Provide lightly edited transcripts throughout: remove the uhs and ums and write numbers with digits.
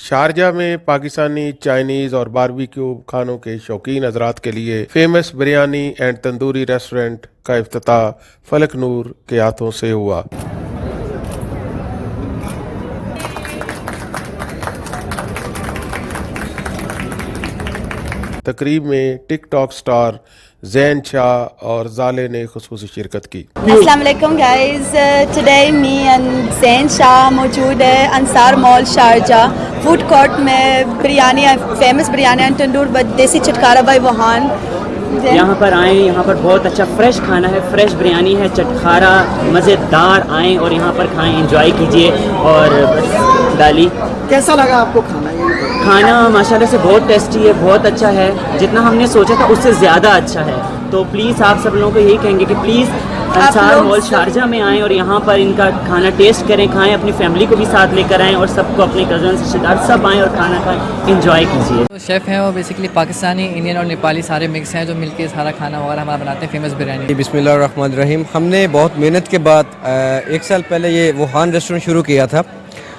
Sharjah में Pakistani, Chinese और barbecue खानों के शौकीन हजरात के लिए famous biryani and tandoori restaurant का इफ्तिताह फलक नूर के हाथों से हुआ। तकरीब में टिकटॉक स्टार जैन शाह और जाले ने खुसूसी शिरकत की। अस्सलाम वालेकुम guys, today me and Jain Shah मौजूद है Ansar mall Sharjah food court में। बिरयानी, फेमस बिरयानी एंड तंदूर देसी चटकारा बाई वहान। यहाँ पर आएँ, यहाँ पर बहुत अच्छा फ्रेश खाना है, फ्रेश बिरयानी है, चटखारा मज़ेदार। आएँ और यहाँ पर खाएँ, एंजॉय कीजिए। और बस डाली। कैसा लगा आपको खाना? खाना माशाल्लाह से बहुत टेस्टी है, बहुत अच्छा है, जितना हमने सोचा था उससे ज़्यादा अच्छा है। तो प्लीज़ आप सब लोगों को यही कहेंगे कि प्लीज़ अंसार मॉल शारजा में आएँ और यहाँ पर इनका खाना टेस्ट करें, खाएं, अपनी फैमिली को भी साथ लेकर आएँ और सबको, अपने कज़न रिश्तेदार सब आएँ और खाना खाएं, एंजॉय कीजिए। तो शेफ़ हैं वो बेसिकली पाकिस्तानी, इंडियन और नेपाली सारे मिक्स हैं जो मिलके सारा खाना वगैरह हमारा बनाते हैं फेमस बिरयानी। बिस्मिल्लाहिर्रहमानिर्रहीम। हमने बहुत मेहनत के बाद 1 साल पहले ये वुहान रेस्टोरेंट शुरू किया था।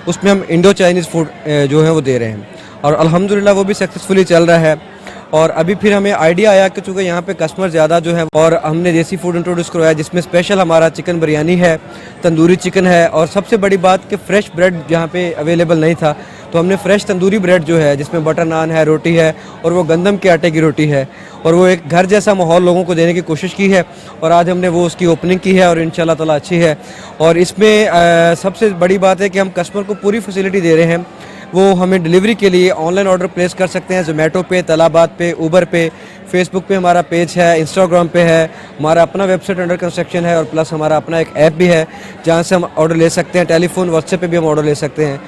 उसमें हम इंडो चाइनीज़ फूड जो है वो दे रहे हैं और अल्हम्दुलिल्लाह वो भी सक्सेसफुली चल रहा है। और अभी फिर हमें आइडिया आया कि चूँकि यहाँ पे कस्टमर ज़्यादा जो है, और हमने देसी फूड इंट्रोड्यूस करवाया जिसमें स्पेशल हमारा चिकन बिरयानी है, तंदूरी चिकन है, और सबसे बड़ी बात कि फ़्रेश ब्रेड जहाँ पे अवेलेबल नहीं था तो हमने फ़्रेश तंदूरी ब्रेड जो है जिसमें बटर नान है, रोटी है, और वो गंदम के आटे की रोटी है, और वो एक घर जैसा माहौल लोगों को देने की कोशिश की है। और आज हमने वो उसकी ओपनिंग की है और इंशाल्लाह ताला अच्छी है। और इसमें सबसे बड़ी बात है कि हम कस्टमर को पूरी फैसिलिटी दे रहे हैं। वो हमें डिलीवरी के लिए ऑनलाइन ऑर्डर प्लेस कर सकते हैं ज़ोमेटो पे, तलाबात पे, ऊबर पे, फेसबुक पे हमारा पेज है, इंस्टाग्राम पे है, हमारा अपना वेबसाइट अंडर कंस्ट्रक्शन है, और प्लस हमारा अपना एक ऐप भी है जहाँ से हम ऑर्डर ले सकते हैं। टेलीफोन, व्हाट्सएप पे भी हम ऑर्डर ले सकते हैं।